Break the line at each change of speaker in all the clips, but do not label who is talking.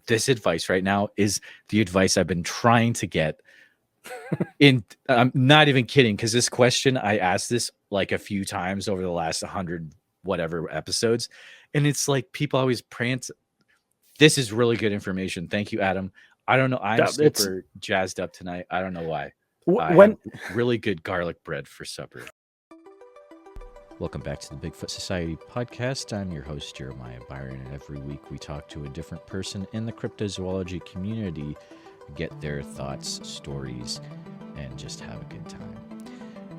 this advice right now is the advice I've been trying to get. I'm not even kidding, because this question, I asked this like a few times over the last 100 whatever episodes, and it's like people always prance. This is really good information. Thank you, Adam. I don't know. I'm super jazzed up tonight. I don't know why. I had really good garlic bread for supper. Welcome back to the Bigfoot Society podcast. I'm your host, Jeremiah Byron, and every week we talk to a different person in the cryptozoology community, get their thoughts, stories, and just have a good time.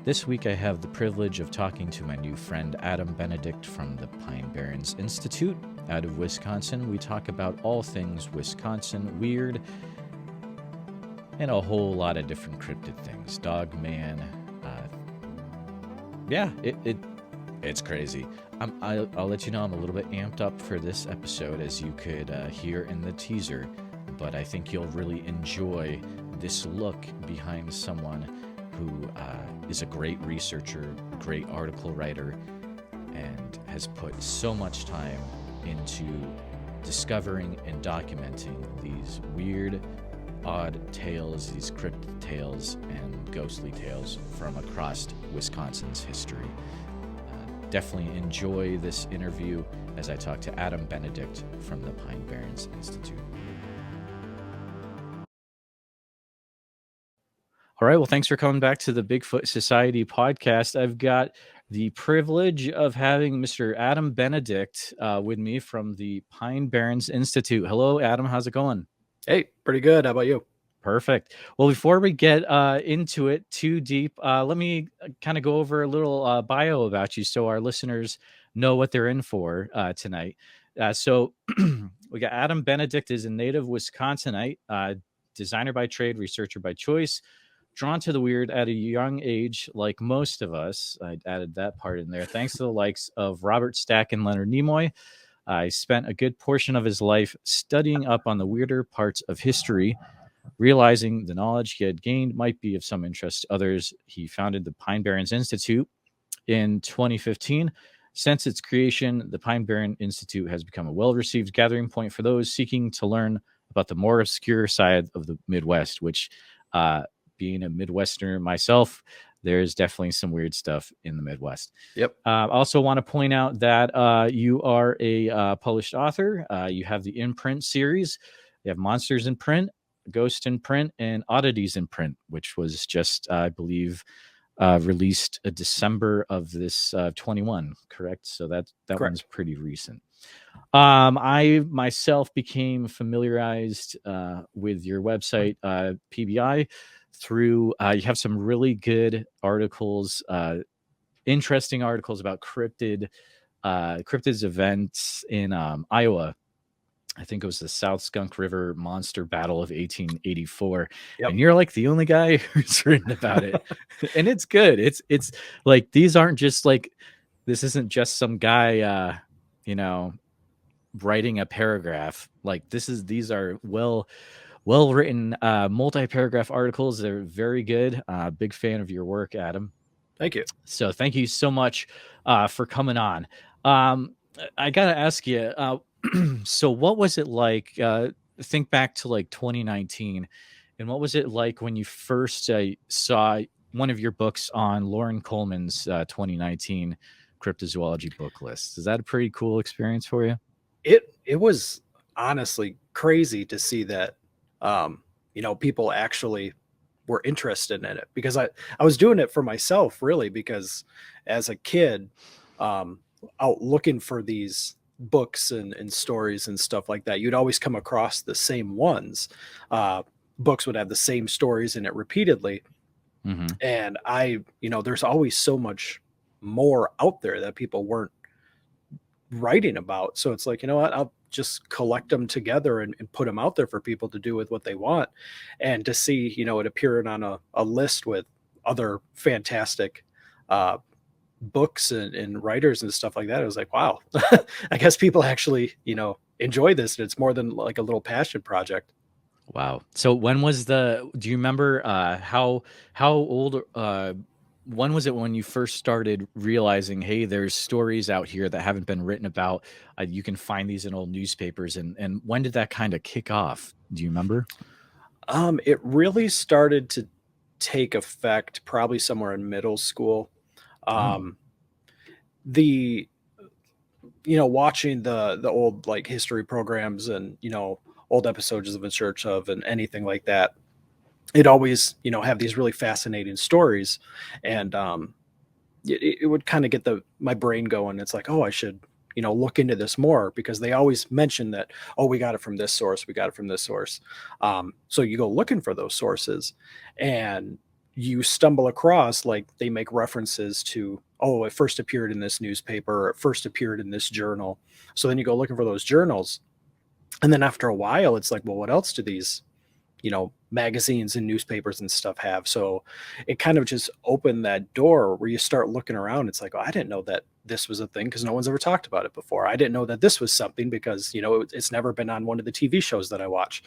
This week I have the privilege of talking to my new friend Adam Benedict from the Barrens Institute out of Wisconsin. We talk about all things Wisconsin, weird, and a whole lot of different cryptid things. Dog man. It's crazy. I'll let you know I'm a little bit amped up for this episode, as you could hear in the teaser, but I think you'll really enjoy this look behind someone who is a great researcher, great article writer, and has put so much time into discovering and documenting these weird, odd tales, these cryptid tales and ghostly tales from across Wisconsin's history. Definitely enjoy this interview as I talk to Adam Benedict from the Barrens Institute. All right, well, thanks for coming back to the Bigfoot Society podcast. I've got the privilege of having Mr. Adam Benedict with me from the Barrens Institute. Hello, Adam. How's it going?
Hey, pretty good. How about you?
Perfect. Well, before we get into it too deep, let me kind of go over a little bio about you so our listeners know what they're in for tonight. So we got Adam Benedict is a native Wisconsinite, designer by trade, researcher by choice, drawn to the weird at a young age, like most of us. I added that part in there. Thanks to the likes of Robert Stack and Leonard Nimoy. I spent a good portion of his life studying up on the weirder parts of history. Realizing the knowledge he had gained might be of some interest to others, he founded the Barrens Institute in 2015. Since its creation, the Barrens Institute has become a well-received gathering point for those seeking to learn about the more obscure side of the Midwest, which, being a Midwesterner myself, there's definitely some weird stuff in the Midwest.
Yep.
I also want to point out that you are a published author. You have the imprint series. You have Monsters in Print, Ghost in Print, and Oddities in Print, which was just, I believe, released December of this 21, correct? So that correct. One's pretty recent. I myself became familiarized with your website, PBI, through you have some really good articles, interesting articles about cryptids events in Iowa. I think it was the South Skunk River Monster Battle of 1884. Yep. And you're like the only guy who's written about it. And it's good. It's like, these aren't just like, this isn't just some guy, writing a paragraph. Like these are well written, multi-paragraph articles. They're very good. Big fan of your work, Adam.
Thank you.
So thank you so much for coming on. I got to ask you, so what was it like, think back to like 2019, and what was it like when you first saw one of your books on Lauren Coleman's 2019 cryptozoology book list? Is that a pretty cool experience for you?
It was honestly crazy to see that, people actually were interested in it, because I was doing it for myself, really, because as a kid, out looking for these books and stories and stuff like that, you'd always come across the same ones. Books would have the same stories in it repeatedly. Mm-hmm. And there's always so much more out there that people weren't writing about. So it's like, you know what, I'll just collect them together and put them out there for people to do with what they want. And to see, it appearing on a list with other fantastic books and writers and stuff like that, it was like, wow, I guess people actually enjoy this, and it's more than like a little passion project.
Wow. So when was do you remember how old when was it when you first started realizing, hey, there's stories out here that haven't been written about? You can find these in old newspapers, and when did that kind of kick off? Do you remember?
It really started to take effect probably somewhere in middle school.
Oh,
Um, the watching the old like history programs and old episodes of In Search of and anything like that, it always have these really fascinating stories, and it would kind of get my brain going. It's like, oh, I should look into this more, because they always mention that, oh, we got it from this source, we got it from this source. So you go looking for those sources, and you stumble across, like, they make references to, oh, it first appeared in this newspaper, or it first appeared in this journal. So then you go looking for those journals, and then after a while it's like, well, what else do these magazines and newspapers and stuff have? So it kind of just opened that door where you start looking around. It's like, oh, I didn't know that this was a thing, because no one's ever talked about it before. I didn't know that this was something, because it's never been on one of the TV shows that I watch.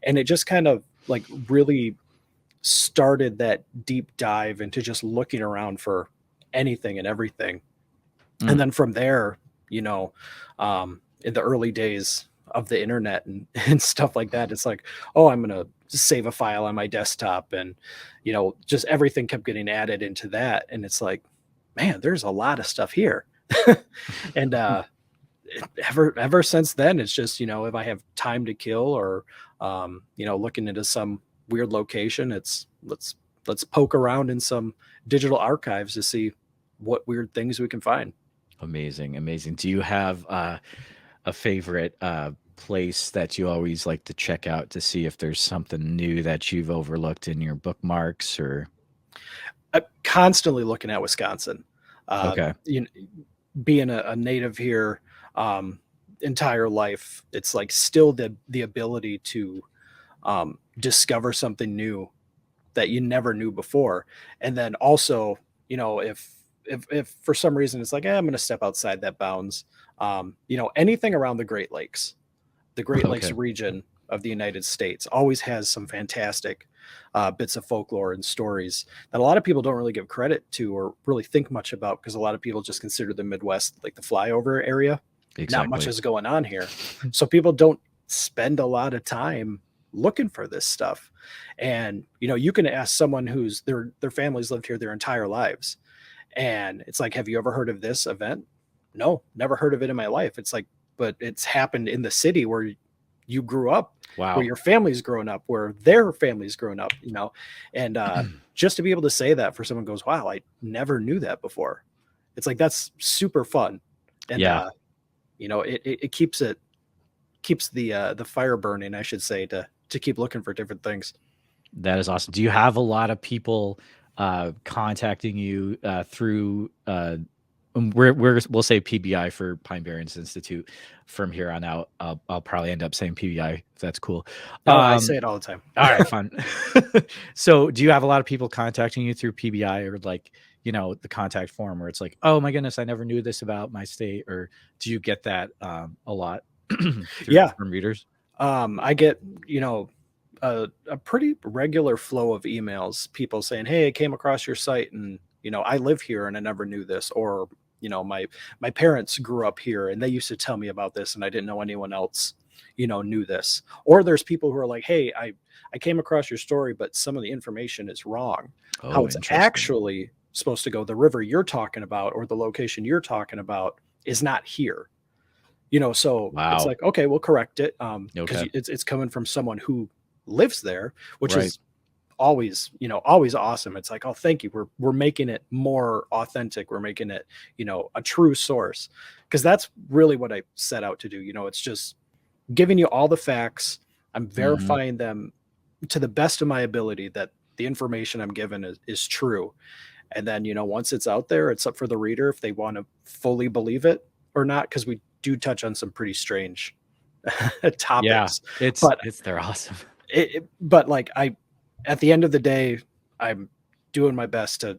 And it just kind of like really started that deep dive into just looking around for anything and everything. And
mm,
then from there, in the early days of the internet and, and stuff like that, it's like, oh, I'm going to save a file on my desktop. And, just everything kept getting added into that. And it's like, man, there's a lot of stuff here. And ever since then, it's just, if I have time to kill, or, looking into some weird location, it's let's poke around in some digital archives to see what weird things we can find.
amazing, amazing. Do you have a favorite place that you always like to check out to see if there's something new that you've overlooked in your bookmarks? Or
I'm constantly looking at Wisconsin.
okay,
Being a native here, um, entire life, it's like still the ability to discover something new that you never knew before. And then also, if for some reason it's like, I'm going to step outside that bounds, anything around the Great Lakes
okay,
region of the United States always has some fantastic bits of folklore and stories that a lot of people don't really give credit to or really think much about, because a lot of people just consider the Midwest like the flyover area. Not much
exactly.
is going on here. So people don't spend a lot of time looking for this stuff. And you can ask someone who's their families lived here their entire lives, and it's like, have you ever heard of this event? No, never heard of it in my life. It's like, but it's happened in the city where you grew up, where
Wow.
your family's grown up, where their family's grown up, and just to be able to say that for someone goes, wow, I never knew that before. It's like, that's super fun. And
Yeah,
it keeps the fire burning, I should say, to keep looking for different things.
that is awesome. Do you have a lot of people contacting you through we'll say PBI for Pine Barrens Institute from here on out. I'll probably end up saying PBI if that's cool.
Oh, I say
Um,
it all the time.
all right, fun. So, do you have a lot of people contacting you through PBI, or like, the contact form where it's like, oh my goodness, I never knew this about my state? Or do you get that a lot through
Yeah.
from readers?
I get, a pretty regular flow of emails, people saying, hey, I came across your site, and, I live here and I never knew this. Or, my parents grew up here and they used to tell me about this, and I didn't know anyone else, knew this. Or there's people who are like, hey, I came across your story, but some of the information is wrong. How
Oh,
it's
interesting.
actually supposed to go. The river you're talking about, or the location you're talking about, is not here. So it's
Wow.
like, okay, we'll correct it, because
Okay.
it's coming from someone who lives there, which
Right.
is always awesome. It's like, oh, thank you, we're making it more authentic, we're making it a true source, because that's really what I set out to do. It's just giving you all the facts. I'm
Hmm.
verifying them to the best of my ability, that the information I'm given is true. And then, once it's out there, it's up for the reader if they want to fully believe it or not, because we do touch on some pretty strange
Yeah,
topics.
it's
But
they're awesome.
but like, at the end of the day, I'm doing my best to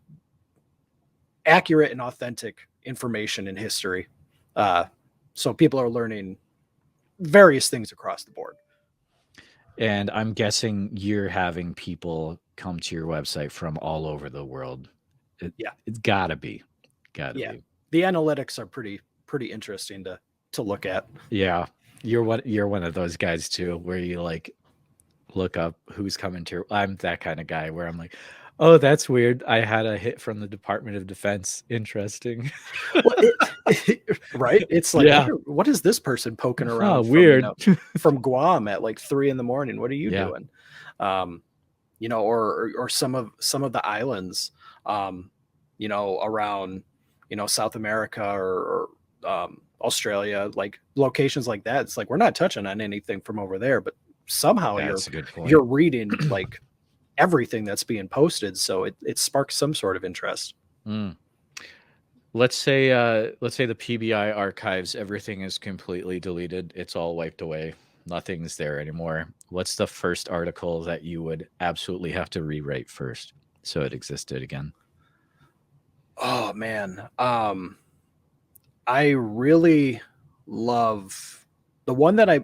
accurate and authentic information in history. Uh, so people are learning various things across the board.
And I'm guessing you're having people come to your website from all over the world.
Yeah.
It's gotta be. Gotta
Yeah.
be.
The analytics are pretty interesting to look at.
Yeah. You're one of those guys too, where you like look up who's coming to your I'm that kind of guy where I'm like, oh, that's weird. I had a hit from the Department of Defense. Interesting.
Well, right? It's like,
Yeah.
what is this person poking
Oh,
around from,
weird.
from Guam at like 3 a.m? What are you
Yeah.
doing? Um, or some of the islands, around, South America or Australia, like locations like that. It's like we're not touching on anything from over there, but somehow
That's a good
you're
point.
reading like everything that's being posted, so it sparks some sort of interest.
Mm. Let's say the PBI archives, everything is completely deleted. It's all wiped away. Nothing's there anymore. What's the first article that you would absolutely have to rewrite first so it existed again?
Oh man. I really love the one that I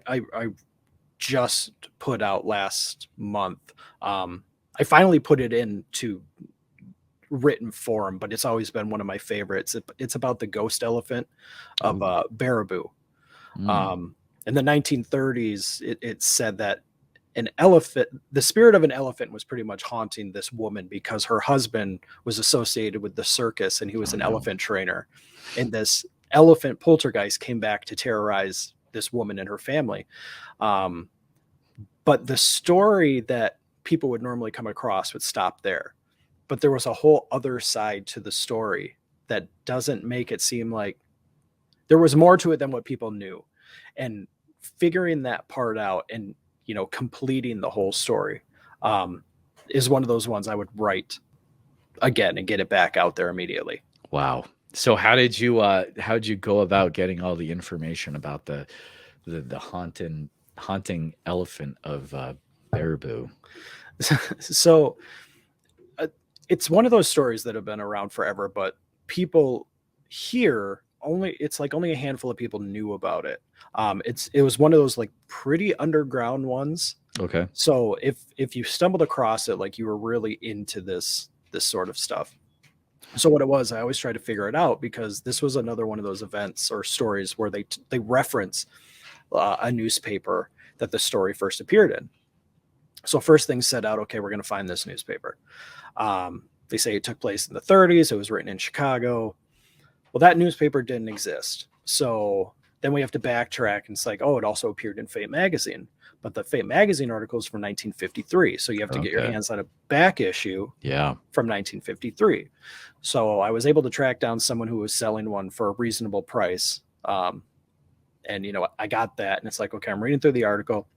just put out last month. I finally put it into written form, but it's always been one of my favorites. It's about the ghost elephant of
Ooh.
Baraboo.
Mm.
Um, in the 1930s, it said that the spirit of an elephant was pretty much haunting this woman because her husband was associated with the circus and he was
Oh
an
no.
elephant trainer. And this elephant poltergeist came back to terrorize this woman and her family. Um, but the story that people would normally come across would stop there. But there was a whole other side to the story that doesn't make it seem like there was more to it than what people knew. And figuring that part out and completing the whole story is one of those ones I would write again and get it back out there immediately.
Wow. So how did you go about getting all the information about the haunting elephant of Baraboo?
So it's one of those stories that have been around forever, but people here it's like only a handful of people knew about it. It was one of those like pretty underground ones.
Okay.
So if you stumbled across it, like you were really into this sort of stuff. So what it was, I always try to figure it out because this was another one of those events or stories where they reference a newspaper that the story first appeared in. So first thing set out, okay, we're going to find this newspaper. They say it took place in the 30s. It was written in Chicago. Well, that newspaper didn't exist. So then we have to backtrack and it's like, oh, it also appeared in Fate magazine. But the Fate magazine article is from 1953. So you have to get your
Okay.
hands on a back issue
Yeah.
from 1953. So I was able to track down someone who was selling one for a reasonable price. And, I got that. And it's like, okay, I'm reading through the article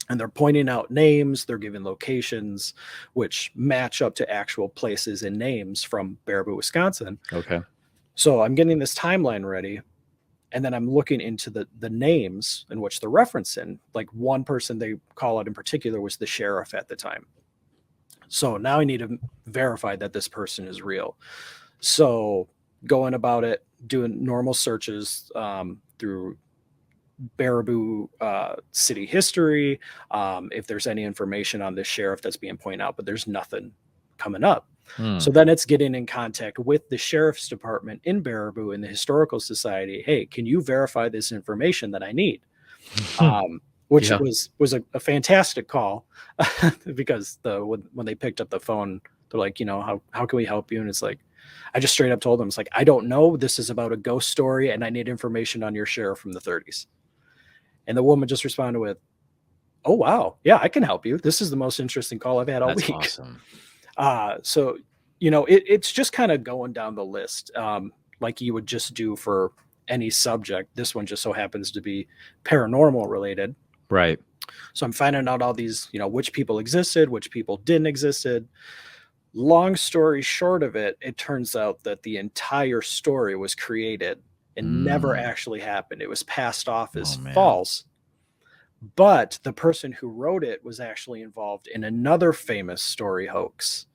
and they're pointing out names. They're giving locations, which match up to actual places and names from Baraboo, Wisconsin.
Okay.
So I'm getting this timeline ready. And then I'm looking into the names in which they're referencing. Like one person they call out in particular was the sheriff at the time. So now I need to verify that this person is real. So going about it, doing normal searches through Baraboo city history, if there's any information on this sheriff that's being pointed out, but there's nothing coming up.
Hmm.
So then it's getting in contact with the sheriff's department in Baraboo and the historical society. Hey, can you verify this information that I need? Which
Yeah.
was a fantastic call because when they picked up the phone, they're like, how can we help you? And it's like, I just straight up told them, it's like, I don't know. This is about a ghost story and I need information on your sheriff from the 30s. And the woman just responded with, oh, wow. Yeah, I can help you. This is the most interesting call I've had all
That's
week.
awesome.
So, it's just kind of going down the list like you would just do for any subject. This one just so happens to be paranormal related.
Right.
So I'm finding out all these, which people existed, which people didn't existed. Long story short of it, it turns out that the entire story was created and never
Mm.
actually happened. It was passed off as
Oh man.
false. But the person who wrote it was actually involved in another famous story hoax,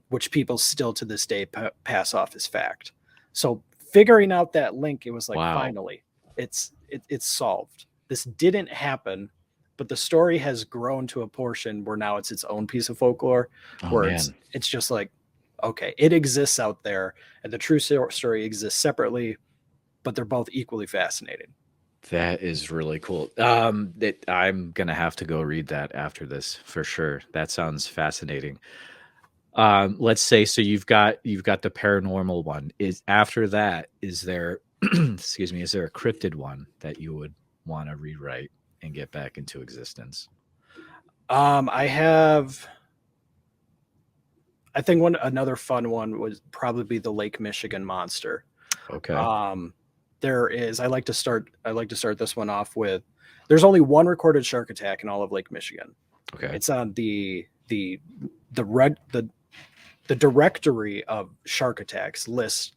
which people still to this day pass off as fact. So figuring out that link, it was like,
Wow.
finally, it's solved. This didn't happen, but the story has grown to a portion where now it's its own piece of folklore,
Oh
where
man.
it's just like, okay, it exists out there, and the true story exists separately, but they're both equally fascinating.
That is really cool. That I'm gonna have to go read that after this for sure. That sounds fascinating. Let's say so you've got the paranormal one. Is after that, is there excuse me, is there a cryptid one that you would want to rewrite and get back into existence?
I have. I think another fun one would probably be the Lake Michigan monster.
Okay.
Um, there is. I like to start. I like to start this one off with. There's only one recorded shark attack in all of Lake Michigan.
Okay.
It's on the red the directory of shark attacks lists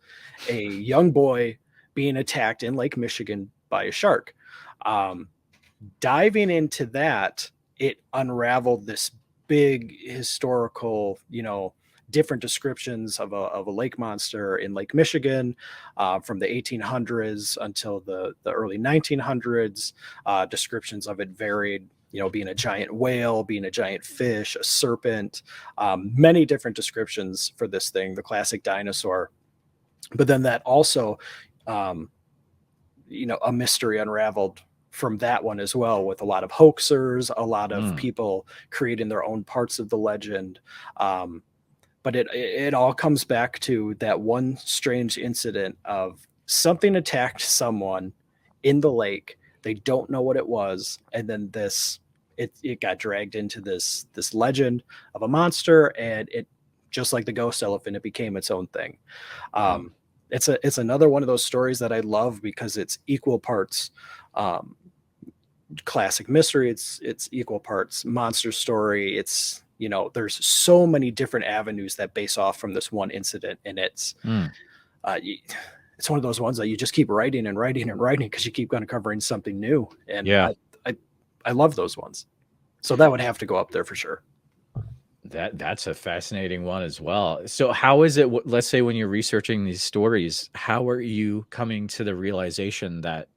a young boy being attacked in Lake Michigan by a shark. Um, Diving into that, it unraveled this big historical, different descriptions of a lake monster in Lake Michigan from the 1800s until the early 1900s. Descriptions of it varied, being a giant whale, being a giant fish, a serpent, many different descriptions for this thing, the classic dinosaur. But then that also, um, a mystery unraveled from that one as well, with a lot of hoaxers, a lot of
Mm,
people creating their own parts of the legend. Um, but it all comes back to that one strange incident of something attacked someone in the lake. They don't know what it was, and then it got dragged into this legend of a monster, and it, just like the ghost elephant, it became its own thing.
wow.
Um, it's another one of those stories that I love because it's equal parts um, classic mystery. It's equal parts monster story. It's, there's so many different avenues that base off from this one incident, and
Mm,
uh, it's one of those ones that you just keep writing and writing and writing because you keep uncovering something new, and
yeah.
I I love those ones. So that would have to go up there for sure.
That's a fascinating one as well. So how is it let's say when you're researching these stories, how are you coming to the realization that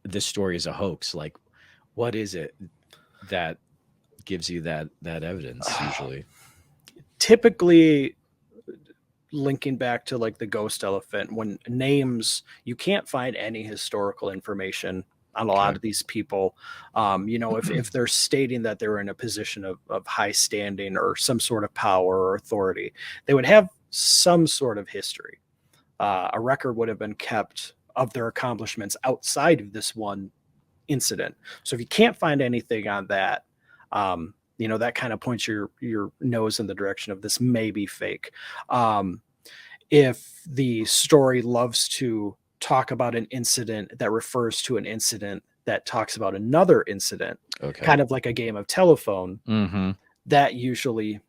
this story is a hoax? Like what is it that gives you that evidence usually?
Typically, linking back to like the ghost elephant, when names, you can't find any historical information on a lot
Okay.
of these people. If they're stating that they're in a position of high standing or some sort of power or authority, they would have some sort of history. A record would have been kept of their accomplishments outside of this one incident. So if you can't find anything on that, that kind of points your nose in the direction of this may be fake. Um, if the story loves to talk about an incident that refers to an incident that talks about another incident,
Okay.
kind of like a game of telephone,
Mhm.
that usually,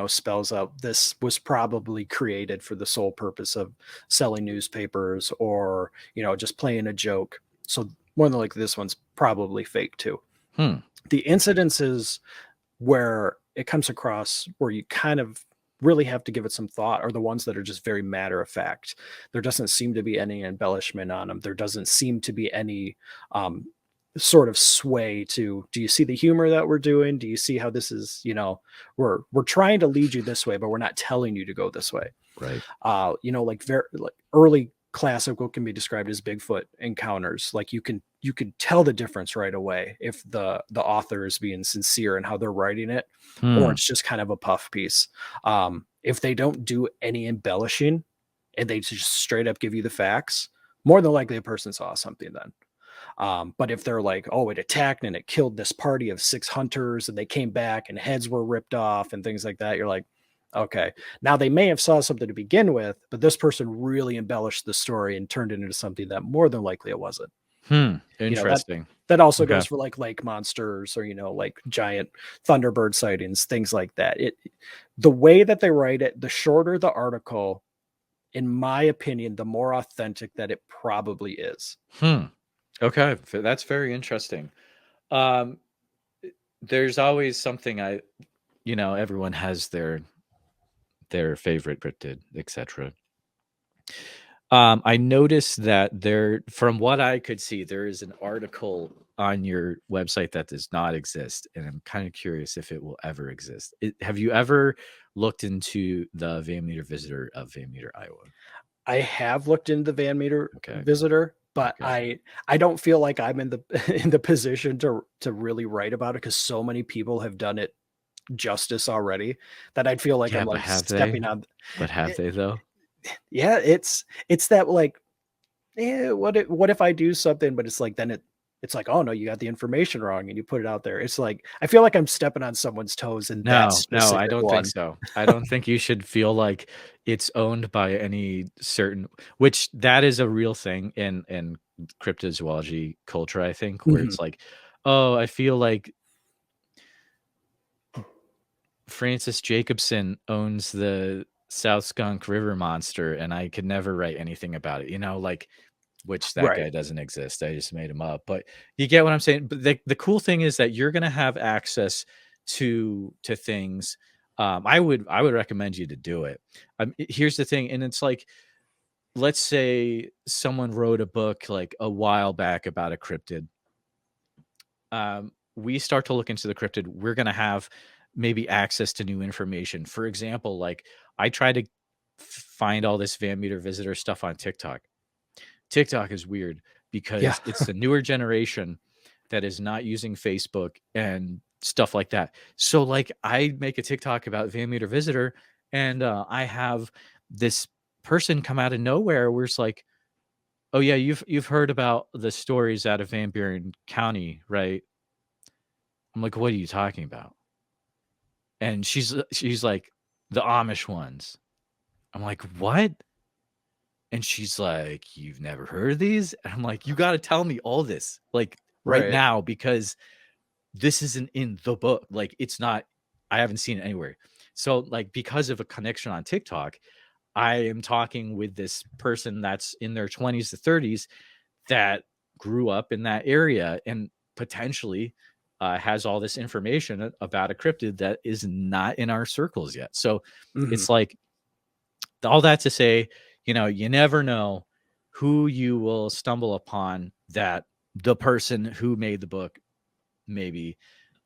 spells out this was probably created for the sole purpose of selling newspapers, or, just playing a joke. So more than likely this one's probably fake too.
Hmm.
The incidences where it comes across where you kind of really have to give it some thought are the ones that are just very matter of fact. There doesn't seem to be any embellishment on them. There doesn't seem to be any um, sort of sway to, do you see the humor that we're doing? Do you see how this is, we're trying to lead you this way, but we're not telling you to go this way.
Right.
Like very like early classic what can be described as Bigfoot encounters. Like you can tell the difference right away if the author is being sincere in how they're writing it, or
Hmm.
it's just kind of a puff piece. If they don't do any embellishing and they just straight up give you the facts, more than likely a person saw something then. But if they're like, oh, it attacked and it killed this party of 6 hunters and they came back and heads were ripped off and things like that, you're like, okay. Now they may have saw something to begin with, but this person really embellished the story and turned it into something that more than likely it wasn't.
Hmm.
You know, that
Interesting.
that also
Okay.
goes for like lake monsters, or, like giant thunderbird sightings, things like that. The way that they write it, the shorter the article, in my opinion, the more authentic that it probably is.
Hmm. Okay. That's very interesting. Um there's always something everyone has their favorite cryptid, etc. I noticed that there, from what I could see, there is an article on your website that does not exist, and I'm kind of curious if it will ever exist. Have you ever looked into the Van Meter visitor of Van Meter, Iowa?
I have looked into the Van Meter
Okay.
visitor, but
Okay.
I don't feel like I'm in the in the position to really write about it because so many people have done it justice already that I'd feel like
Yeah,
I'm
but
like
have they?
stepping on.
But have
It,
they though?
yeah, it's that like, what if I do something, but it's like then it's like, oh no, you got the information wrong and you put it out there. It's like I feel like I'm stepping on someone's toes in that
No, no, I
specific
don't think
one.
so. I don't think you should feel like it's owned by any certain, which that is a real thing in cryptozoology culture, I think, where
Mhm.
it's like, oh, I feel like Francis Jacobson owns the South Skunk River monster and I could never write anything about it, like, which that
Right.
guy doesn't exist. I just made him up. But you get what I'm saying. But the cool thing is that you're gonna have access to things. I would recommend you to do it. Here's the thing, and it's like, let's say someone wrote a book like a while back about a cryptid. We start to look into the cryptid, we're going to have maybe access to new information. For example, like I try to find all this Van Meter visitor stuff on TikTok. TikTok is weird
Yeah.
because it's the newer generation that is not using Facebook and stuff like that. So, like, I make a TikTok about Van Meter visitor, and I have this person come out of nowhere where it's like, "Oh yeah, you've heard about the stories out of Van Buren County, right?" I'm like, "What are you talking about?" And she's like, "The Amish ones." I'm like, "What?" And she's like, "You've never heard of these?" And I'm like, "You gotta tell me all this, like, right
Right.
now, because this isn't in the book. Like, it's not I haven't seen it anywhere." So, like, because of a connection on TikTok, I am talking with this person that's in their 20s to 30s that grew up in that area and potentially has all this information about a cryptid that is not in our circles yet. So
Mhm.
it's like, all that to say, you never know who you will stumble upon that the person who made the book maybe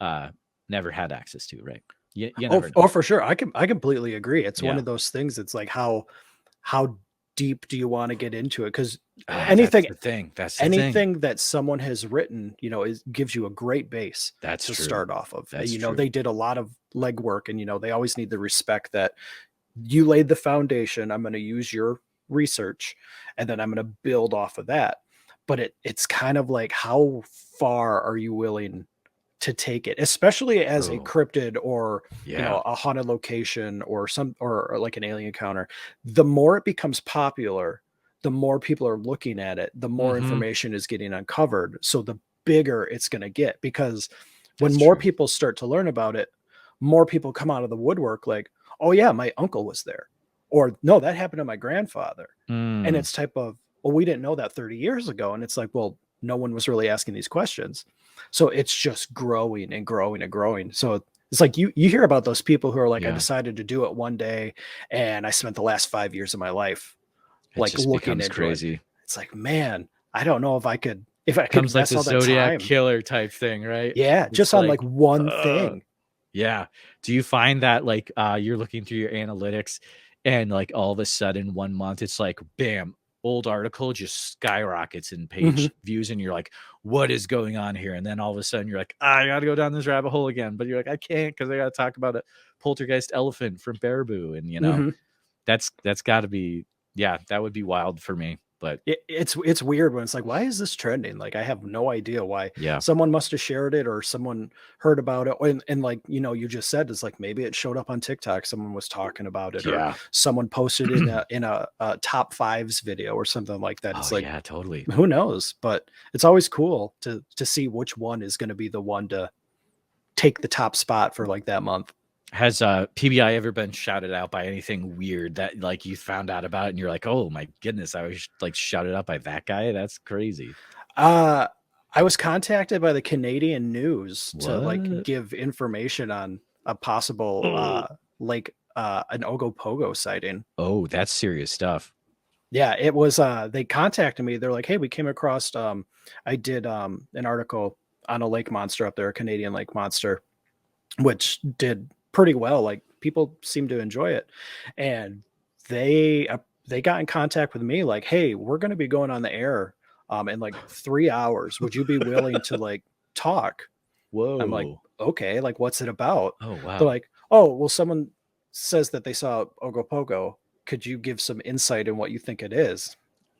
uh, never had access to, right? You
Oh,
never know.
oh, for sure. I completely agree. It's one
Yeah.
of those things. It's like how deep do you want to get into it? Because
That's
anything
the thing. That's the thing.
anything that someone has written, is gives you a great base
That's
to
true.
start off of.
That's
They
true.
did a lot of legwork, and they always need the respect that you laid the foundation. I'm going to use your research, and then I'm going to build off of that. But it's kind of like how far are you willing to take it, especially as a
True.
cryptid or
Yeah.
a haunted location or or like an alien encounter. The more it becomes popular, the more people are looking at it, the more
Hmm.
information is getting uncovered. So the bigger it's going to get, because when
That's
more
true.
people start to learn about it, more people come out of the woodwork like, oh yeah, my uncle was there, or no, that happened to my grandfather. And
Mm,
it's type of, well, we didn't know that 30 years ago. And it's like, well, no one was really asking these questions. So it's just growing and growing and growing. So it's like you hear about those people who are like, I
yeah.
decided to do it one day and I spent the last 5 years of my life
It
like
just
looking
becomes
into it.
crazy.
It's like, man, I don't know if I could
Becomes like
invest
the
all that
Zodiac
time.
killer type thing, right?
Yeah,
It's
just on like
like,
one
uh,
thing.
yeah. Do you find that like you're looking through your analytics and like all of a sudden 1 month it's like bam, old article just skyrockets in
Mhm.
page views and you're like, what is going on here? And then all of a sudden you're like, I gotta go down this rabbit hole again. But you're like, I can't because I gotta talk about a poltergeist elephant from Baraboo. And
Mhm.
that's gotta be, yeah, that would be wild for me. But
It's weird when it's like, why is this trending? Like, I have no idea why.
yeah.
Someone must have shared it or someone heard about it. And like, you just said, it's like maybe it showed up on TikTok. Someone was talking about it, or
Yeah.
someone posted in a top fives video or something like that.
Oh
It's like,
yeah, totally.
who knows? But it's always cool to see which one is going to be the one to take the top spot for like that month.
Has PBI ever been shouted out by anything weird that like you found out about and you're like, oh my goodness, I was like shouted out by that guy? That's crazy.
Uh, I was contacted by the Canadian News to like
What?
give information on a possible
Oh,
like an Ogopogo sighting.
oh, that's serious stuff.
Yeah, it was, they contacted me. They're like, "Hey, we came across, I did, an article on a lake monster up there, a Canadian lake monster, which did pretty well. Like, people seem to enjoy it." And they got in contact with me like, "Hey, we're gonna be going on the air, in, like, 3 hours. Would you be willing to, like, talk?" I'm like,
Whoa.
"Okay, like, what's it about?"
Oh,
They're
wow.
like, "Oh, well, someone says that they saw Ogopogo. Could you give some insight in what you think it is?"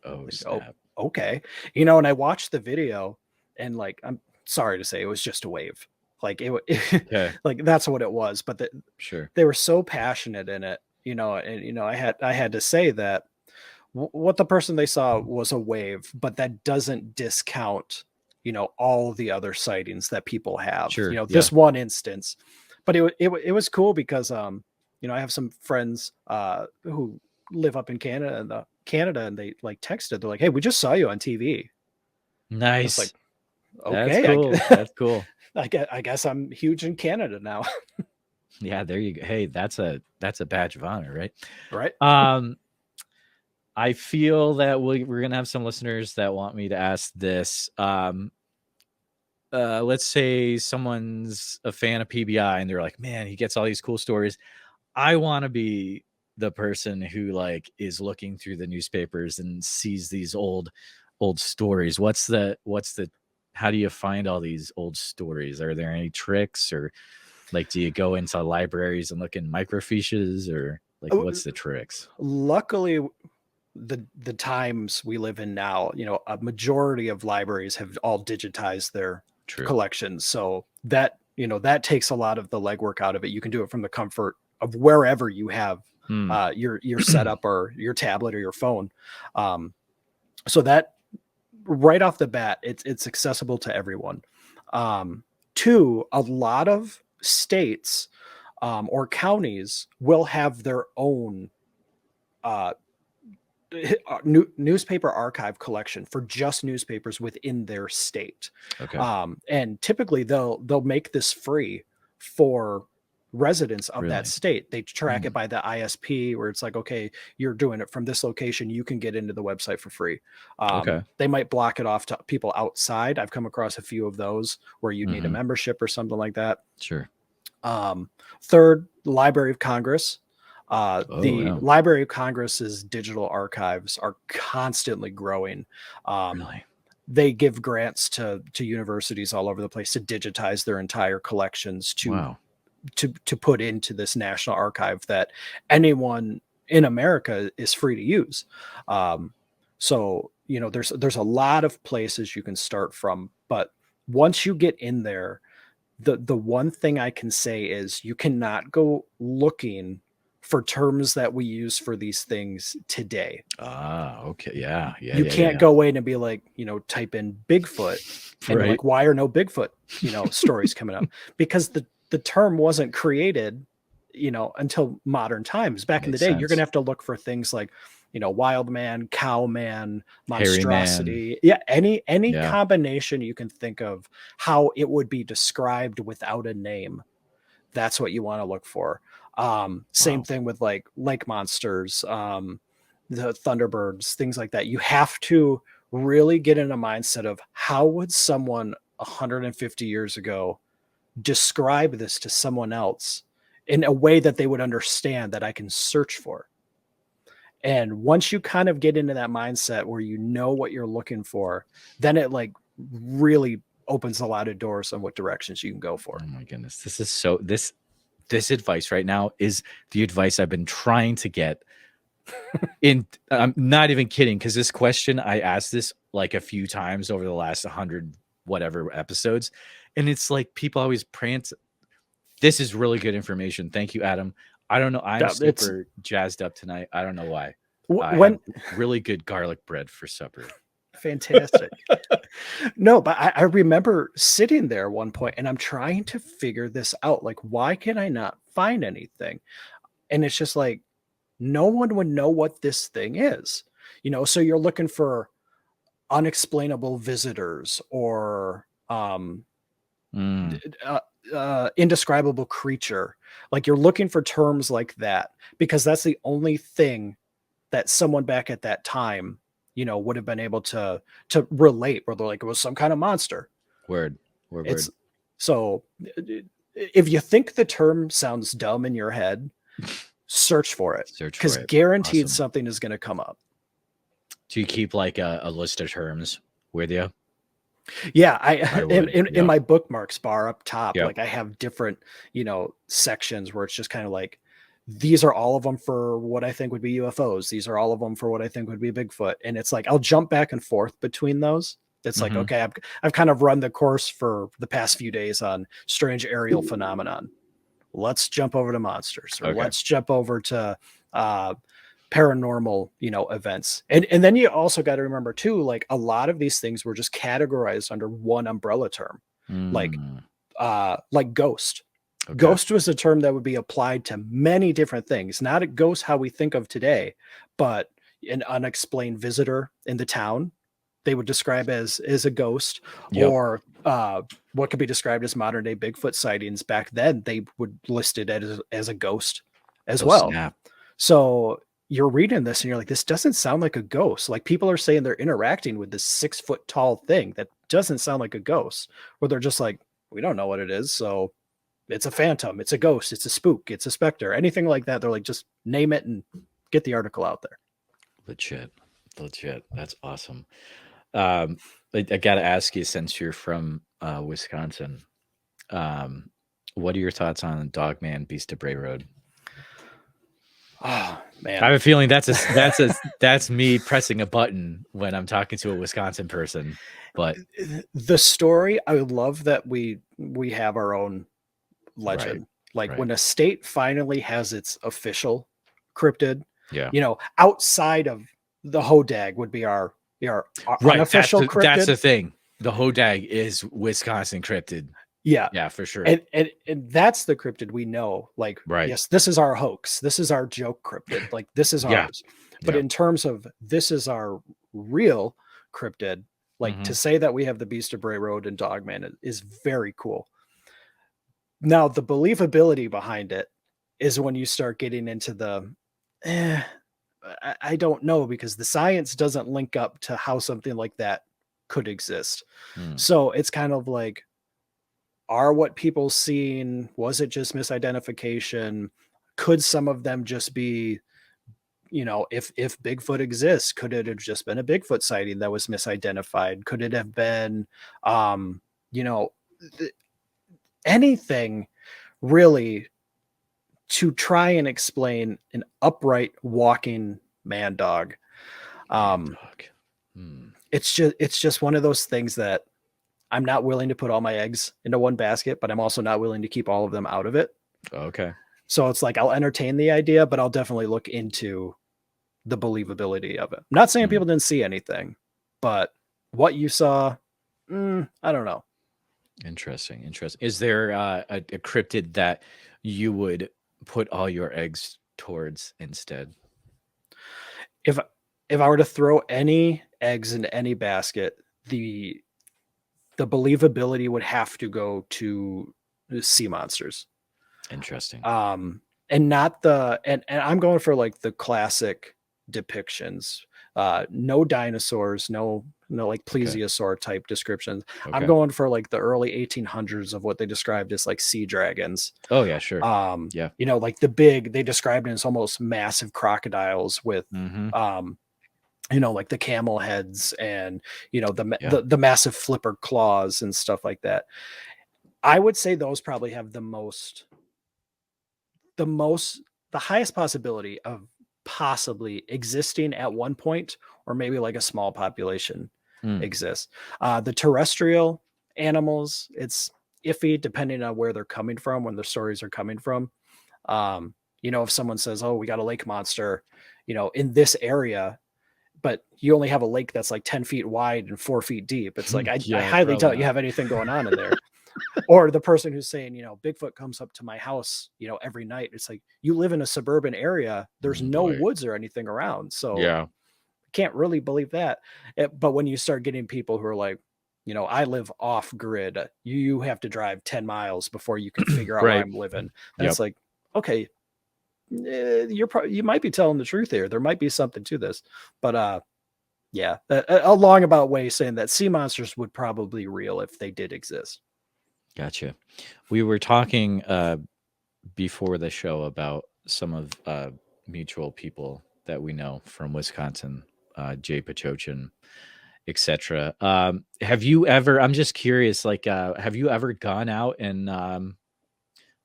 Oh,
Like, "Oh,
snap.
okay." You know, and I watched the video and, like, I'm sorry to say it was just a wave. Like,
Okay.
like, that's what it was, but
Sure.
they were so passionate in it, you know, and, you know, I had to say that what the person they saw was a wave, but that doesn't discount, you know, all the other sightings that people have. You
Sure.
know,
Yeah.
this one instance, but it was cool because you know, I have some friends who live up in Canada, and they like texted. They're like, "Hey, we just saw you on TV." I was like,
Nice. That's
"Okay,
cool. That's cool.
I guess I'm huge in Canada now."
Yeah, there you go. Hey, that's a badge of honor, right?
Right?
Um, I feel that we're gonna have some listeners that want me to ask this. Let's say someone's a fan of PBI and they're like, man, he gets all these cool stories. I want to be the person who like is looking through the newspapers and sees these old stories. What's the how do you find all these old stories? Are there any tricks, or like do you go into libraries and look in microfiches, or like
Oh,
what's the tricks?
luckily, the times we live in now, you know, a majority of libraries have all digitized their
True.
collections. So that, you know, that takes a lot of the legwork out of it. You can do it from the comfort of wherever you have
Hmm.
your setup or your tablet or your phone. Um, so that right off the bat, it's accessible to everyone. Two, a lot of states or counties will have their own uh, newspaper archive collection for just newspapers within their state.
Okay.
And typically they'll make this free for residents of that
Really?
state. They track
Hmm.
it by the ISP where it's like, okay, you're doing it from this location, you can get into the website for free.
Okay.
They might block it off to people outside. I've come across a few of those where you need a
Hmm.
membership or something like that.
Sure.
Third, Library of Congress.
Oh,
The
yeah.
Library of Congress's digital archives are constantly growing. Um,
Really?
they give grants to universities all over the place to digitize their entire collections
Wow.
to put into this national archive that anyone in America is free to use. Um, so you know, there's a lot of places you can start from, but once you get in there, the one thing I can say is you cannot go looking for terms that we use for these things today.
Ah, okay. Yeah. Yeah.
You
Yeah. Yeah.
can't
Yeah.
go in and be like, you know, type in Bigfoot and be
Right.
like, why are no Bigfoot, you know, stories coming up? Because the term wasn't created, you know, until modern times. Back in the
Makes
day, you're gonna
sense.
have to look for things like, you know, wild man, cow man,
Hairy man.
monstrosity. Yeah, any
Yeah.
combination you can think of how it would be described without a name. That's what you want to look for. Same
Wow.
thing with like lake monsters, the thunderbirds, things like that. You have to really get in a mindset of how would someone 150 years ago describe this to someone else in a way that they would understand that I can search for. And once you kind of get into that mindset where you know what you're looking for, then it like really opens a lot of doors on what directions you can go for.
Oh my goodness. This is so this advice right now is the advice I've been trying to get in. I'm not even kidding, because this question I asked this like a few times over the last 100 whatever episodes, and it's like people always prance. This is really good information. Thank you, Adam. I don't know. I'm
Yeah, it's
super jazzed up tonight. I don't know why. I had
when
really good garlic bread for supper.
fantastic. No, but I remember sitting there one point and I'm trying to figure this out. Like, why can I not find anything? And it's just like, no one would know what this thing is. You know, so you're looking for unexplainable visitors or
Mm,
indescribable creature. Like you're looking for terms like that because that's the only thing. that someone back at that time, would have been able to relate, where they're like, it was some kind of monster.
Word. Word.
It's
Word.
so if you think the term sounds dumb in your head, search for it,
Search
because
for it.
guaranteed
Awesome.
something is going to come up.
Do you keep like a list of terms with you?
Yeah,
I
in,
would.
in in
Yep.
my bookmarks bar up top,
Yep.
like I have different, sections where it's just kind of like, these are all of them for what I think would be UFOs. These are all of them for what I think would be Bigfoot. And it's like I'll jump back and forth between those. It's like,
Hmm.
okay, I've kind of run the course for the past few days on strange aerial phenomenon. Let's jump over to monsters, or
Okay.
let's jump over to uh paranormal, events. And then you also got to remember too, like a lot of these things were just categorized under one umbrella term, like
Mm,
ghost.
okay.
Ghost was a term that would be applied to many different things, not a ghost how we think of today, but an unexplained visitor in the town they would describe as a ghost,
Yep.
or what could be described as modern day Bigfoot sightings. Back then they would list it as a ghost as
Oh
well.
snap.
So you're reading this and you're like, this doesn't sound like a ghost. Like, people are saying they're interacting with this 6 foot tall thing that doesn't sound like a ghost, or they're just like, we don't know what it is. So it's a phantom, it's a ghost, it's a spook, it's a specter, anything like that. They're like, just name it and get the article out there.
Legit. Legit. That's awesome. Um, I got to ask you, since you're from Wisconsin, um, what are your thoughts on Dogman Beast of Bray Road?
Oh
I
man.
have a feeling that's me pressing a button when I'm talking to a Wisconsin person. But
The story, I love that we have our own
right,
legend. Like
right,
when a state finally has its official cryptid,
yeah,
outside of the Hodag would be our
right.
unofficial
That's
cryptid.
the thing. The Hodag is Wisconsin cryptid.
Yeah.
Yeah, for sure.
And that's the cryptid we know. Like,
Right.
yes, this is our hoax. This is our joke cryptid. Like, this is
Yeah.
ours. But
Yeah.
in terms of this is our real cryptid, like to
Hmm.
say that we have the Beast of Bray Road and Dogman is very cool. Now, the believability behind it is when you start getting into the, eh, I don't know, because the science doesn't link up to how something like that could exist.
Mm.
So it's kind of like, are what people seen, was it just misidentification? Could some of them just be, if Bigfoot exists, could it have just been a Bigfoot sighting that was misidentified? Could it have been, you know, anything really, to try and explain an upright walking man dog?
Man,
Um,
dog. Hmm.
it's just one of those things that I'm not willing to put all my eggs into one basket, but I'm also not willing to keep all of them out of it.
Okay.
So it's like I'll entertain the idea, but I'll definitely look into the believability of it. I'm not saying
Mm.
people didn't see anything, but what you saw, I don't know.
Interesting. Interesting. Is there a cryptid that you would put all your eggs towards instead?
If if I were to throw any eggs into any basket, the believability would have to go to the sea monsters.
Interesting.
Um, and not the and I'm going for like the classic depictions. No dinosaurs, no like
Okay.
plesiosaur type descriptions. I'm
Okay.
going for like the early 1800s of what they described as like sea dragons.
Oh yeah, sure. Yeah.
Like they described it as almost massive crocodiles with
Mm-hmm.
um like the camel heads, and
Yeah.
the massive flipper claws and stuff like that. I would say those probably have the most the highest possibility of possibly existing at one point, or maybe like a small population
Mm.
exists. The terrestrial animals, it's iffy depending on where they're coming from, when the stories are coming from. If someone says, oh, we got a lake monster, in this area, but you only have a lake that's like 10 feet wide and 4 feet deep, it's like, I
Yeah,
highly
probably
doubt you
not.
have anything going on in there. Or the person who's saying, Bigfoot comes up to my house, every night. It's like, you live in a suburban area. There's
Mm,
no
boy.
woods or anything around. So
Yeah.
can't really believe that. But when you start getting people who are like, I live off grid, you have to drive 10 miles before you can figure out where
Right.
I'm living. And
Yep.
it's like, okay, you might be telling the truth here. There might be something to this, but yeah, a long about way saying that sea monsters would probably be real if they did exist.
Gotcha. We were talking before the show about some of mutual people that we know from Wisconsin, Jay Pachochin, etc. Have you ever? I'm just curious. Like, have you ever gone out and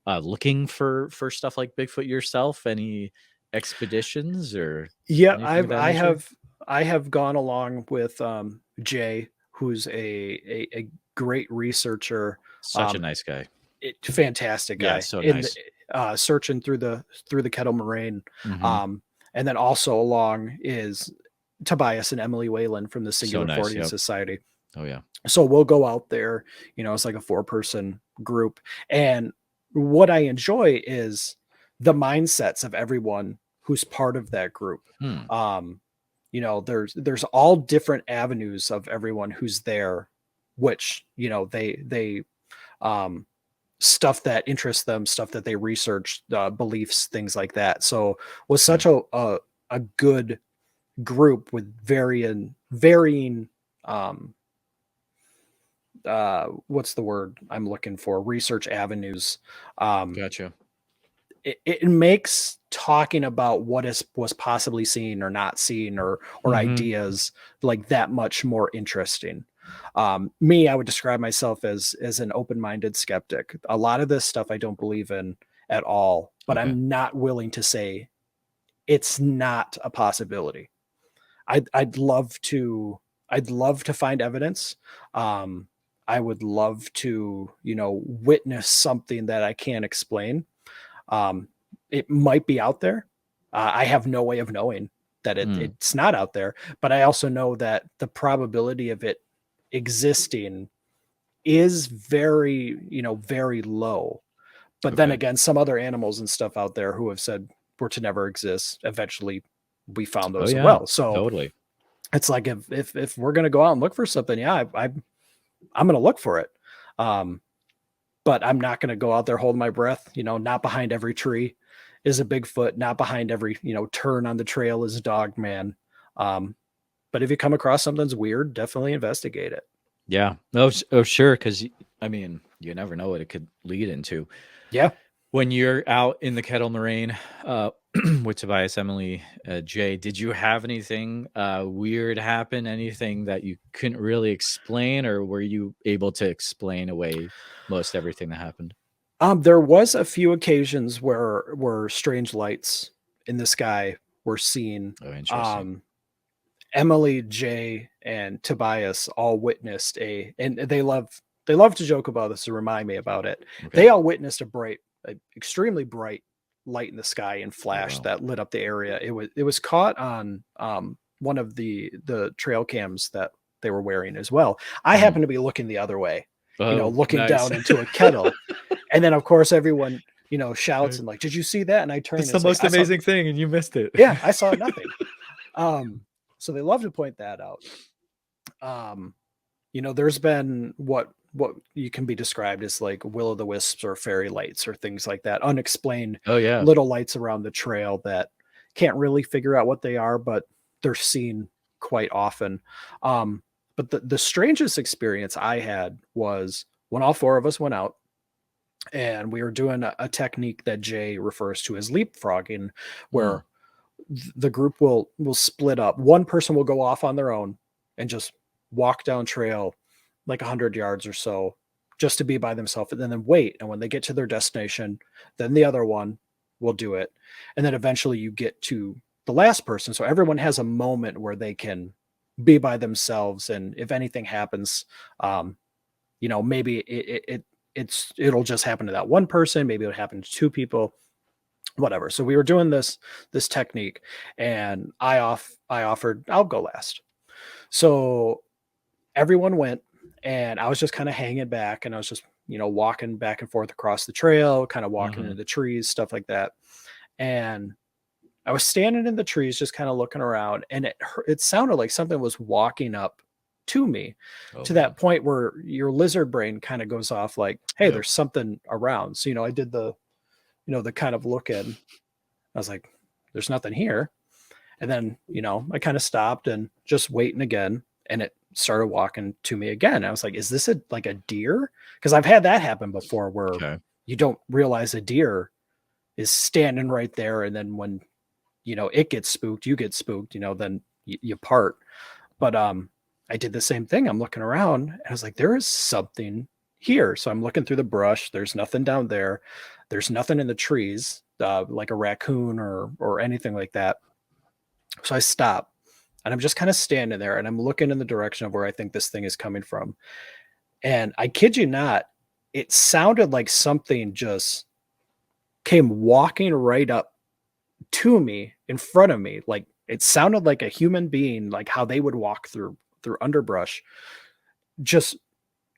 looking for stuff like Bigfoot yourself? Any expeditions or
Yeah,
anything of that
I
nature?
have I have gone along with Jay, who's a great researcher,
Such a
um,
nice guy.
fantastic
Yeah,
guy
so
in the,
nice.
searching through the Kettle Moraine,
Hmm.
um, and then also along is Tobias and Emily Whalen from the
So
Singular
nice.
Fortean
Yep.
Society.
Oh yeah.
So we'll go out there, it's like a 4-person group, and what I enjoy is the mindsets of everyone who's part of that group.
Hmm.
um there's all different avenues of everyone who's there, which they um stuff that interests them, stuff that they research, beliefs, things like that. So was
Okay.
such a good group with varying um what's the word I'm looking for, research avenues. um
Gotcha.
it makes talking about what is was possibly seen or not seen, or
Hmm.
ideas, like that much more interesting. Me, I would describe myself as an open-minded skeptic. A lot of this stuff I don't believe in at all, but
Okay.
I'm not willing to say it's not a possibility. I'd love to, find evidence. Um, I would love to, witness something that I can't explain. Um, it might be out there. I have no way of knowing that
Hmm.
it's not out there, but I also know that the probability of it existing is very, very low. But then
Okay.
again, some other animals and stuff out there who have said were to never exist, eventually we found
Oh
those as
yeah.
well. So
Totally.
it's like if we're gonna go out and look for something, yeah, I'm gonna look for it. Um, but I'm not gonna go out there holding my breath. Not behind every tree is a Bigfoot. Not behind every turn on the trail is a dog man. Um, but if you come across something's weird, definitely investigate it.
Yeah. Oh, oh sure. Because I mean, you never know what it could lead into.
Yeah.
When you're out in the Kettle Moraine uh, with Tobias, Emily, Jay, did you have anything weird happen? Anything that you couldn't really explain, or were you able to explain away most everything that happened?
There was a few occasions where strange lights in the sky were seen.
Oh, interesting.
Um, Emily, Jay, and Tobias all witnessed and they love to joke about this to remind me about it.
Okay.
They all witnessed extremely bright light in the sky and
Oh,
flash
wow.
that lit up the area. It was caught on one of the trail cams that they were wearing as well. I
Hmm.
happened to be looking the other way,
Oh,
looking
nice.
down into a kettle, and then of course everyone shouts and like, "Did you see that?" And I turn and
It's the
it's like,
most
"I saw,
amazing thing, and you missed it.
yeah, I saw nothing." Um, so they love to point that out. Um, there's been what you can be described as like will o' the wisps or fairy lights or things like that, unexplained
Oh, yeah.
little lights around the trail that can't really figure out what they are, but they're seen quite often. Um, but the strangest experience I had was when all four of us went out and we were doing a technique that Jay refers to as leapfrogging,
Hmm.
where the group will split up. One person will go off on their own and just walk down trail like 100 yards or so just to be by themselves, and then wait, and when they get to their destination, then the other one will do it, and then eventually you get to the last person, so everyone has a moment where they can be by themselves, and if anything happens, um maybe it'll just happen to that one person, maybe it'll happen to two people, whatever. So we were doing this technique, and I offered I'll go last. So everyone went, and I was just kind of hanging back, and I was just walking back and forth across the trail, kind of walking into
Hmm.
the trees, stuff like that. And I was standing in the trees, just kind of looking around, and it sounded like something was walking up to me,
Oh,
to that
man.
point where your lizard brain kind of goes off like, "Hey,
Yep.
there's something around." So I did the the kind of look in, I was like, there's nothing here. And then, I kind of stopped and just waiting again. And it started walking to me again. I was like, is this like a deer? Because I've had that happen before where
Okay.
you don't realize a deer is standing right there. And then when, it gets spooked, you get spooked, then you part. But I did the same thing. I'm looking around and I was like, there is something here. So I'm looking through the brush. There's nothing down there. There's nothing in the trees, like a raccoon or anything like that. So I stop and I'm just kind of standing there and I'm looking in the direction of where I think this thing is coming from. And I kid you not, it sounded like something just came walking right up to me in front of me. Like it sounded like a human being, like how they would walk through underbrush, just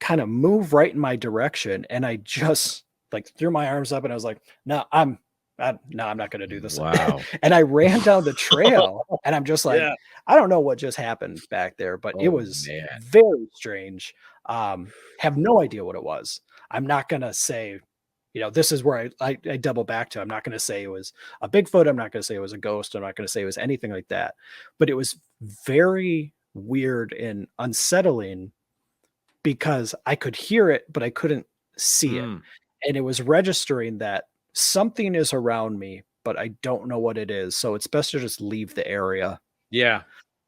kind of move right in my direction. And I just like threw my arms up and I was like, no, no, I'm not going to do this.
Wow.
And I ran down the trail and I'm just like,
Yeah.
I don't know what just happened back there, but it
Oh
was
man.
very strange. Have no idea what it was. I'm not going to say, this is where I double back to. I'm not going to say it was a Bigfoot. I'm not going to say it was a ghost. I'm not going to say it was anything like that. But it was very weird and unsettling because I could hear it, but I couldn't see it.
Mm.
And it was registering that something is around me, but I don't know what it is. So it's best to just leave the area.
Yeah.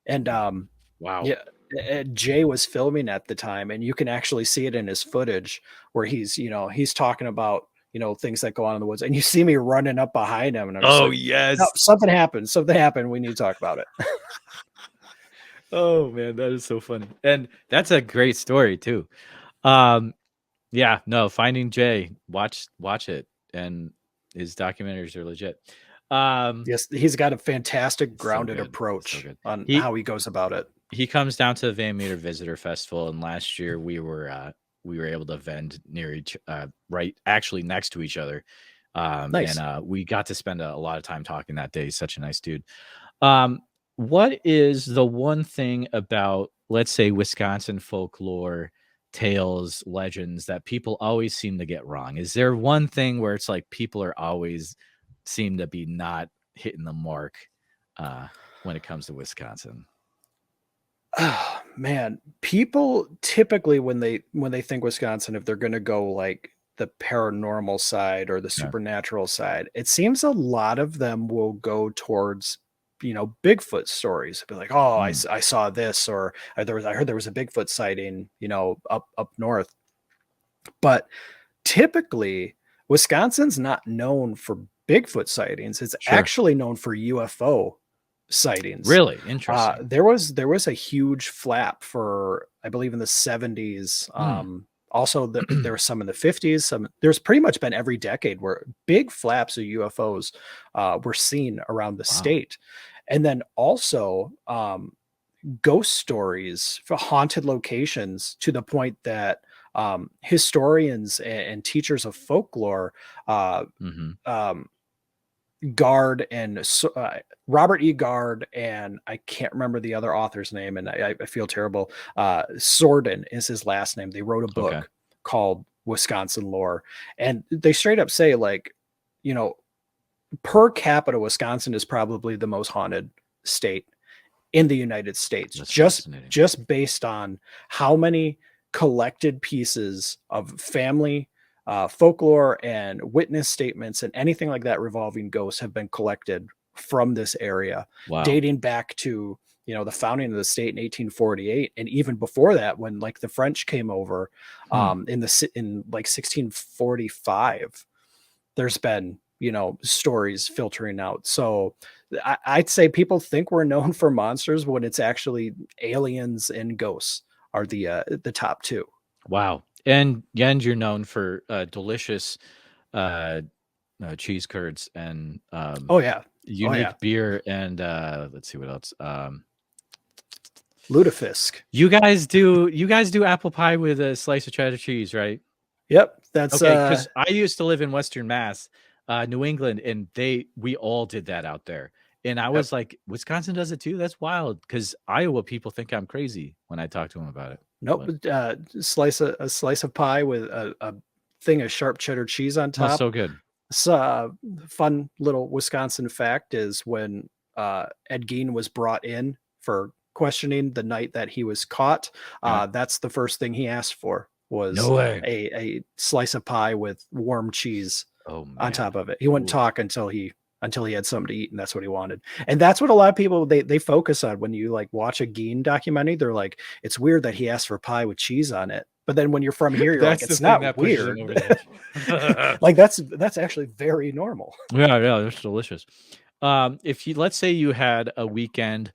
And
Wow.
yeah, Jay was filming at the time, and you can actually see it in his footage where he's talking about things that go on in the woods, and you see me running up behind him, and I'm just
Oh
like, no,
yes.
something happened. Something happened. We need to talk about it.
Oh man, that is so funny. And that's a great story too. Um yeah, no, Finding Jay, watch it. And his documentaries are legit. Um
Yes, he's got a fantastic
so
grounded
good. So
approach
good.
on
He
how he goes about it.
he comes down to the Van Meter Visitor Festival, and last year we were able to vend near each right actually next to each other. And
Nice.
we got to spend a lot of time talking that day. He's such a nice dude. Um, what is the one thing about, let's say, Wisconsin folklore, tales, legends that people always seem to get wrong? Is there one thing where it's like people are always seem to be not hitting the mark uh, when it comes to Wisconsin?
Oh, man, people typically when they think Wisconsin, if they're gonna go like the paranormal side or the
Yeah.
supernatural side, it seems a lot of them will go towards, Bigfoot stories. Be like, oh,
Mm,
I saw this, or I heard there was a Bigfoot sighting, up north. But typically, Wisconsin's not known for Bigfoot sightings. It's
sure.
actually known for UFO sightings.
Really interesting.
There was a huge flap for, I believe, in the 70s.
Hmm.
Also, there was some in the 50s. There's pretty much been every decade where big flaps of UFOs were seen around the
Wow.
state, and then also ghost stories for haunted locations to the point that historians and teachers of folklore, uh,
Hmm.
um, Guard and Robert E. Guard, and I can't remember the other author's name, and I feel terrible. Sorden is his last name. They wrote a
Okay.
book called Wisconsin Lore, and they straight up say, like, you know, per capita, Wisconsin is probably the most haunted state in the United States,
That's
just
fascinating.
just based on how many collected pieces of family folklore and witness statements and anything like that revolving ghosts have been collected from this area,
Wow.
dating back to the founding of the state in 1848, and even before that, when like the French came over
Hmm.
in like 1645. There's been stories filtering out. So I'd say people think we're known for monsters when it's actually aliens and ghosts are the top two.
Wow. And you're known for delicious uh, cheese curds and
Oh yeah. Oh yeah.
unique beer and let's see what else.
Lutefisk.
You guys do apple pie with a slice of cheddar cheese, right?
Yep. That's
Okay, because I used to live in Western Mass, New England, and we all did that out there. And I
yep.
was like, Wisconsin does it too? That's wild. Because Iowa people think I'm crazy when I talk to them about it.
Nope.
But
A slice of pie with a thing of sharp cheddar cheese on
no,
top.
so good.
So, fun little Wisconsin fact is when Ed Gein was brought in for questioning the night that he was caught,
Yeah.
that's the first thing he asked for was
No way.
a slice of pie with warm cheese
Oh
on
man.
top of it. He wouldn't
Ooh.
talk until he had something to eat, and that's what he wanted. And that's what a lot of people they focus on when you like watch a Gein documentary. They're like, it's weird that he asked for pie with cheese on it. But then when you're from here, you're like,
That's the
it's
thing
not
that pushes him
weird.
over the edge.
Like that's actually very normal.
Yeah, yeah, that's delicious. If you let's say you had a weekend,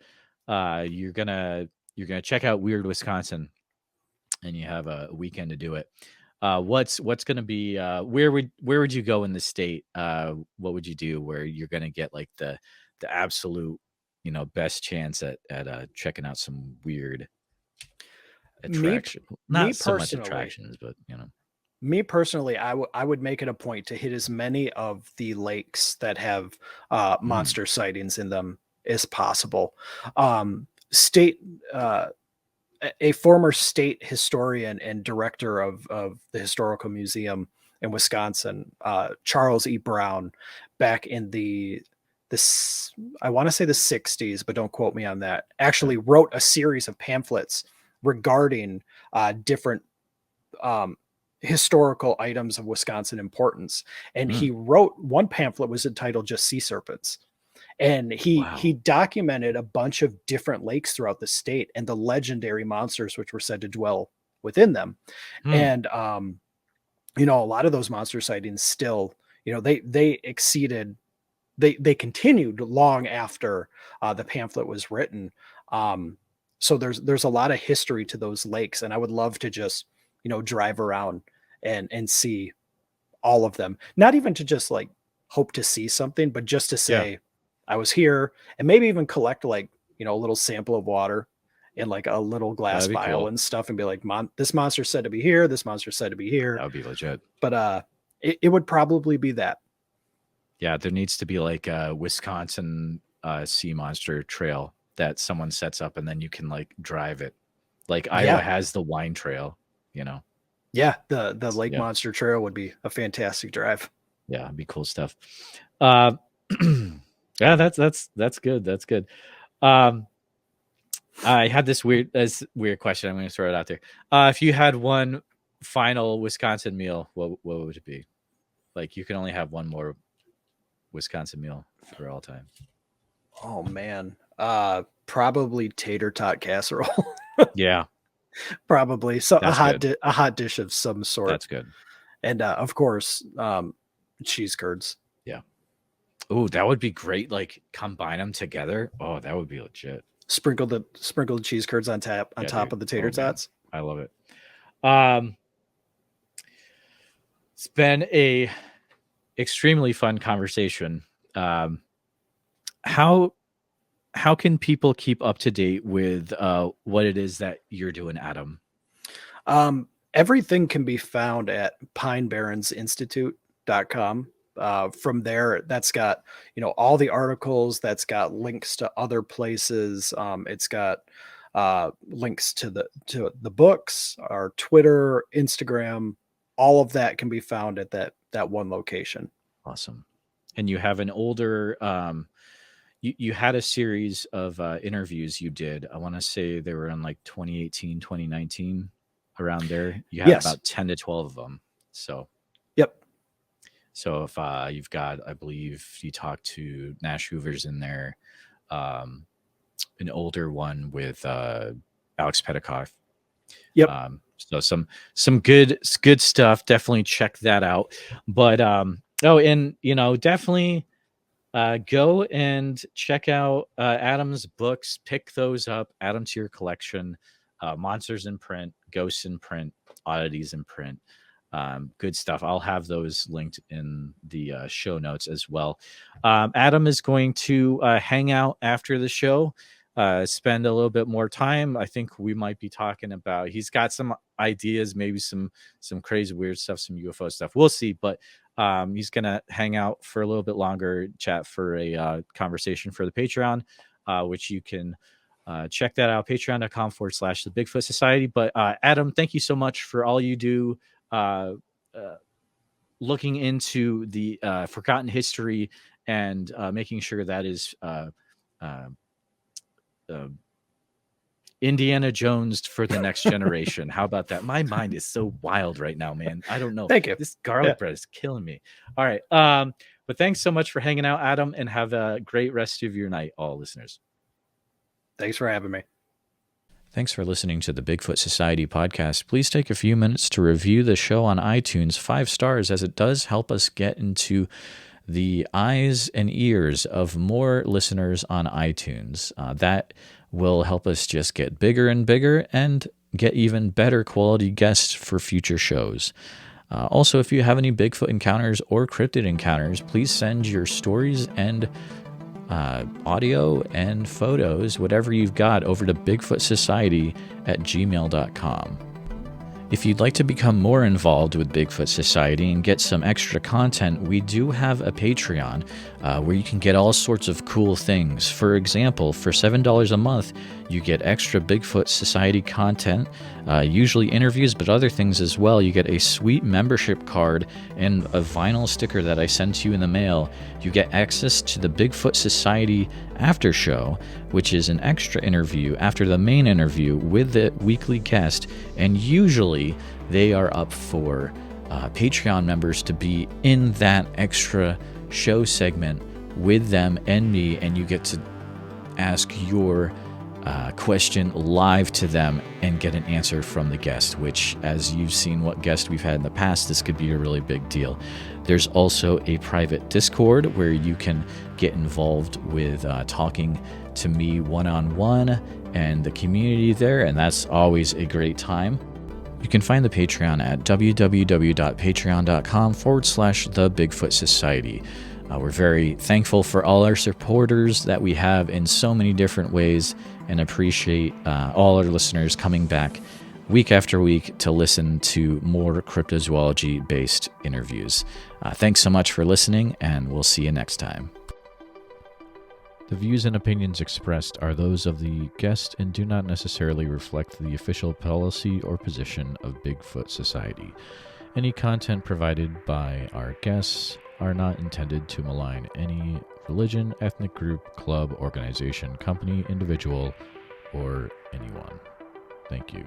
you're gonna check out Weird Wisconsin, and you have a weekend to do it. What's gonna be where would you go in the state? What would you do where you're gonna get like the absolute best chance at checking out some weird
Me
attraction?
me
Not so much
personally,
attractions, but
I would make it a point to hit as many of the lakes that have
mm,
monster sightings in them as possible. State a former state historian and director of the historical museum in Wisconsin, Charles E. Brown, back in this I want to say the 60s, but don't quote me on that.
okay.
Actually, wrote a series of pamphlets regarding different um, historical items of Wisconsin importance, and
Mm,
he wrote one pamphlet was entitled just sea serpents, and he
wow.
documented a bunch of different lakes throughout the state and the legendary monsters which were said to dwell within them.
Hmm.
And a lot of those monster sightings still, they exceeded, they continued long after the pamphlet was written. um so there's a lot of history to those lakes, and I would love to just drive around and see all of them. Not even to just like hope to see something, but just to
Yeah,
say I was here, and maybe even collect like, a little sample of water in like a little glass
that'd be
vial
cool.
and stuff, and be like, this monster said to be here, this monster said to be here.
That would be legit.
But it would probably be that.
Yeah, there needs to be like a Wisconsin sea monster trail that someone sets up, and then you can like drive it. Like Iowa
Yeah.
has the wine trail, you know.
Yeah, the Lake
Yeah,
Monster Trail would be a fantastic drive.
yeah, it'd be cool stuff. Uh, yeah, that's good. That's good. Um, I had this weird question. I'm going to throw it out there. If you had one final Wisconsin meal, what would it be? Like you can only have one more Wisconsin meal for all time.
Oh man. Probably tater tot casserole.
Yeah,
Probably so
that's good.
a hot dish of some sort.
That's good.
And of course, cheese curds.
Yeah. Oh, that would be great. Like combine them together. Oh, that would be legit.
Sprinkle the cheese curds on
Yeah,
top
dude.
of the tater
Oh man,
tots.
I love it. Um, it's been a extremely fun conversation. Um, how how can people keep up to date with what it is that you're doing, Adam?
Everything can be found at pinebarrensinstitute.com. From there, that's got all the articles. That's got links to other places. It's got links to the books, our Twitter, Instagram. All of that can be found at that one location.
Awesome. And you have an older you had a series of interviews you did. I want to say they were in like 2018, 2019, around there. You had
Yes.
about 10 to 12 of them. So
Yep.
so if you've got, I believe you talked to Nash Hoover's in there, um, an older one with Alex Petikoff.
Yep.
So some good stuff. Definitely check that out. But oh, and definitely go and check out Adam's books. Pick those up. Add them to your collection. Monsters in print, ghosts in print, oddities in print. Good stuff. I'll have those linked in the show notes as well. Adam is going to hang out after the show, spend a little bit more time. I think we might be talking about. He's got some ideas, maybe some crazy weird stuff, some UFO stuff. We'll see, but he's gonna hang out for a little bit longer, chat for a conversation for the Patreon, which you can check that out, patreon.com/the Bigfoot Society. But Adam, thank you so much for all you do uh, uh, looking into the forgotten history and making sure that is uh, uh, Indiana Jones for the next generation. How about that? My mind is so wild right now, man. I don't know.
Thank you.
This
Yeah.
garlic bread is killing me. All right. But thanks so much for hanging out, Adam, and have a great rest of your night, all listeners.
Thanks for having me.
Thanks for listening to the Bigfoot Society podcast. Please take a few minutes to review the show on iTunes, 5 stars, as it does help us get into the eyes and ears of more listeners on iTunes. That will help us just get bigger and bigger and get even better quality guests for future shows. Also, if you have any Bigfoot encounters or cryptid encounters, please send your stories and audio and photos, whatever you've got, over to bigfootsociety@gmail.com. If you'd like to become more involved with Bigfoot Society and get some extra content, we do have a Patreon where you can get all sorts of cool things. For example, for $7 a month, you get extra Bigfoot Society content, usually interviews, but other things as well. You get a sweet membership card and a vinyl sticker that I send to you in the mail. You get access to the Bigfoot Society after show, which is an extra interview after the main interview with the weekly guest, and usually they are up for Patreon members to be in that extra show segment with them and me, and you get to ask your question live to them and get an answer from the guest, which, as you've seen what guest we've had in the past, this could be a really big deal. There's also a private Discord where you can get involved with talking to me one-on-one and the community there, and that's always a great time. You can find the Patreon at www.patreon.com/The Bigfoot Society. We're very thankful for all our supporters that we have in so many different ways, and appreciate all our listeners coming back week after week to listen to more cryptozoology-based interviews. Thanks so much for listening, and we'll see you next time. The views and opinions expressed are those of the guest and do not necessarily reflect the official policy or position of Bigfoot Society. Any content provided by our guests are not intended to malign any religion, ethnic group, club, organization, company, individual, or anyone. Thank you.